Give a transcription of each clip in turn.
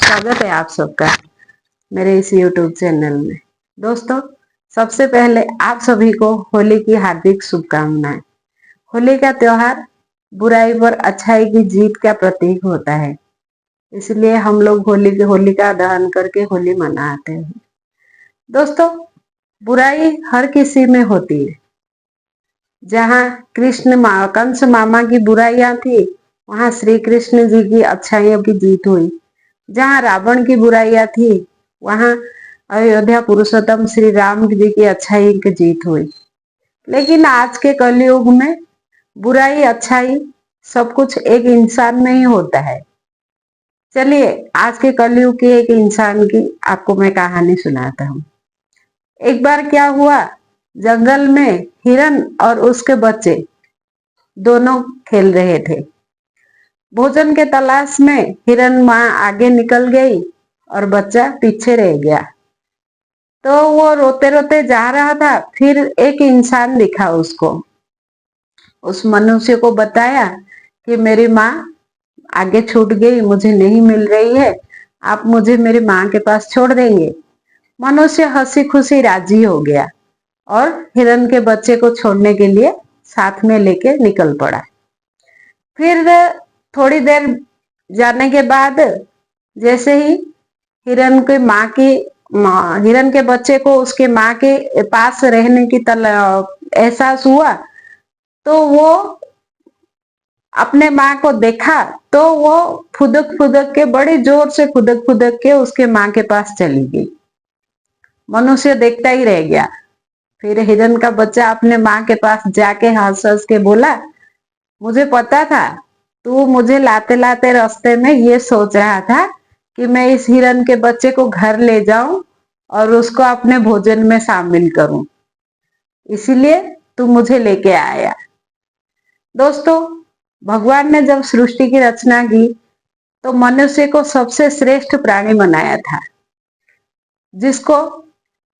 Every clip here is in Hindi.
स्वागत है आप सबका मेरे इस YouTube चैनल में। दोस्तों, सबसे पहले आप सभी को होली की हार्दिक शुभकामनाएं। होली का त्योहार बुराई पर अच्छाई की जीत का प्रतीक होता है, इसलिए हम लोग होलिका दहन करके होली मनाते हैं। दोस्तों, बुराई हर किसी में होती है। जहाँ कंस मामा की बुराइयां थी, वहां श्री कृष्ण जी की अच्छाइयों की जीत हुई। जहाँ रावण की बुराइयां थी, वहां अयोध्या पुरुषोत्तम श्री राम जी की अच्छाई की जीत हुई। लेकिन आज के कलयुग में बुराई अच्छाई सब कुछ एक इंसान में ही होता है। चलिए, आज के कलयुग के एक इंसान की आपको मैं कहानी सुनाता हूँ। एक बार क्या हुआ, जंगल में हिरन और उसके बच्चे दोनों खेल रहे थे। भोजन के तलाश में हिरन माँ आगे निकल गई और बच्चा पीछे रह गया। तो वो रोते रोते जा रहा था। फिर एक इंसान दिखा उसको। उस मनुष्य को बताया कि मेरी माँ आगे छूट गई, मुझे नहीं मिल रही है, आप मुझे मेरी माँ के पास छोड़ देंगे। मनुष्य हंसी खुशी राजी हो गया और हिरन के बच्चे को छोड़ने के लिए साथ में लेके निकल पड़ा। फिर थोड़ी देर जाने के बाद जैसे ही हिरन के बच्चे को उसके माँ के पास रहने की एहसास हुआ, तो वो अपने माँ को देखा तो वो फुदक के बड़े जोर से फुदक के उसके माँ के पास चली गई। मनुष्य देखता ही रह गया। फिर हिरन का बच्चा अपने माँ के पास जाके हंस हंस के बोला, मुझे पता था तू मुझे लाते लाते रास्ते में ये सोच रहा था कि मैं इस हिरन के बच्चे को घर ले जाऊं और उसको अपने भोजन में शामिल करूं, इसीलिए तू मुझे लेके आया। दोस्तों, भगवान ने जब सृष्टि की रचना की तो मनुष्य को सबसे श्रेष्ठ प्राणी बनाया था, जिसको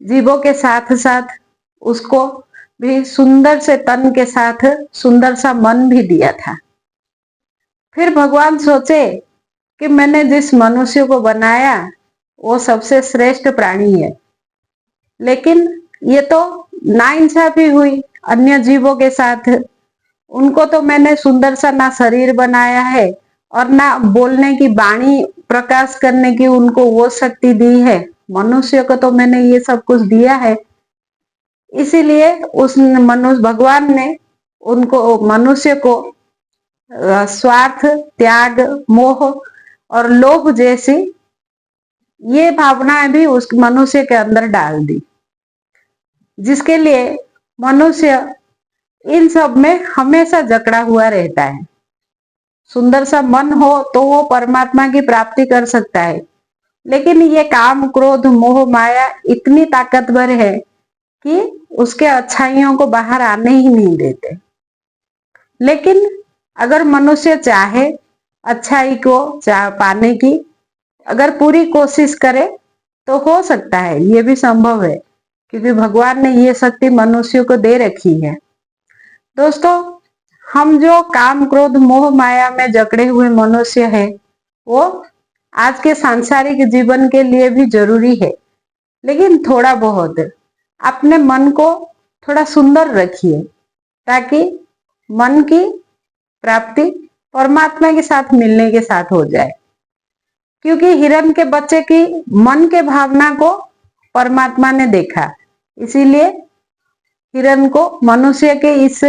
जीवों के साथ साथ उसको भी सुंदर से तन के साथ सुंदर सा मन भी दिया था। फिर भगवान सोचे कि मैंने जिस मनुष्य को बनाया वो सबसे श्रेष्ठ प्राणी है, लेकिन ये तो नाइंसाफी हुई अन्य जीवों के साथ। उनको तो मैंने सुंदर सा ना शरीर बनाया है और ना बोलने की वाणी प्रकाश करने की उनको वो शक्ति दी है। मनुष्य को तो मैंने ये सब कुछ दिया है। इसीलिए भगवान ने मनुष्य को स्वार्थ, त्याग, मोह और लोभ जैसी ये भावनाएं भी उस मनुष्य के अंदर डाल दी, जिसके लिए मनुष्य इन सब में हमेशा जकड़ा हुआ रहता है। सुंदर सा मन हो तो वो परमात्मा की प्राप्ति कर सकता है, लेकिन ये काम, क्रोध, मोह, माया इतनी ताकतवर है कि उसके अच्छाइयों को बाहर आने ही नहीं देते। लेकिन अगर मनुष्य चाहे अच्छाई को पाने की, अगर पूरी कोशिश करे तो हो सकता है, ये भी संभव है, क्योंकि भगवान ने ये शक्ति मनुष्य को दे रखी है। दोस्तों, हम जो काम, क्रोध, मोह, माया में जकड़े हुए मनुष्य है, वो आज के सांसारिक जीवन के लिए भी जरूरी है, लेकिन थोड़ा बहुत अपने मन को थोड़ा सुंदर रखिए, ताकि मन की प्राप्ति परमात्मा के साथ मिलने के साथ हो जाए। क्योंकि हिरन के बच्चे की मन के भावना को परमात्मा ने देखा, इसीलिए हिरन को मनुष्य के इस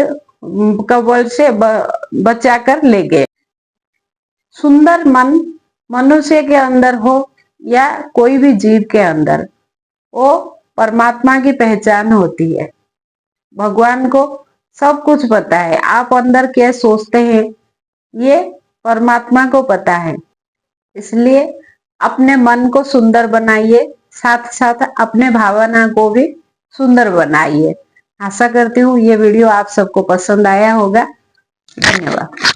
कवल से बचाकर ले गए। सुंदर मन मनुष्य के अंदर हो या कोई भी जीव के अंदर, वो परमात्मा की पहचान होती है। भगवान को सब कुछ पता है, आप अंदर क्या सोचते हैं ये परमात्मा को पता है। इसलिए अपने मन को सुंदर बनाइए, साथ साथ अपने भावना को भी सुंदर बनाइए। आशा करती हूँ ये वीडियो आप सबको पसंद आया होगा। धन्यवाद।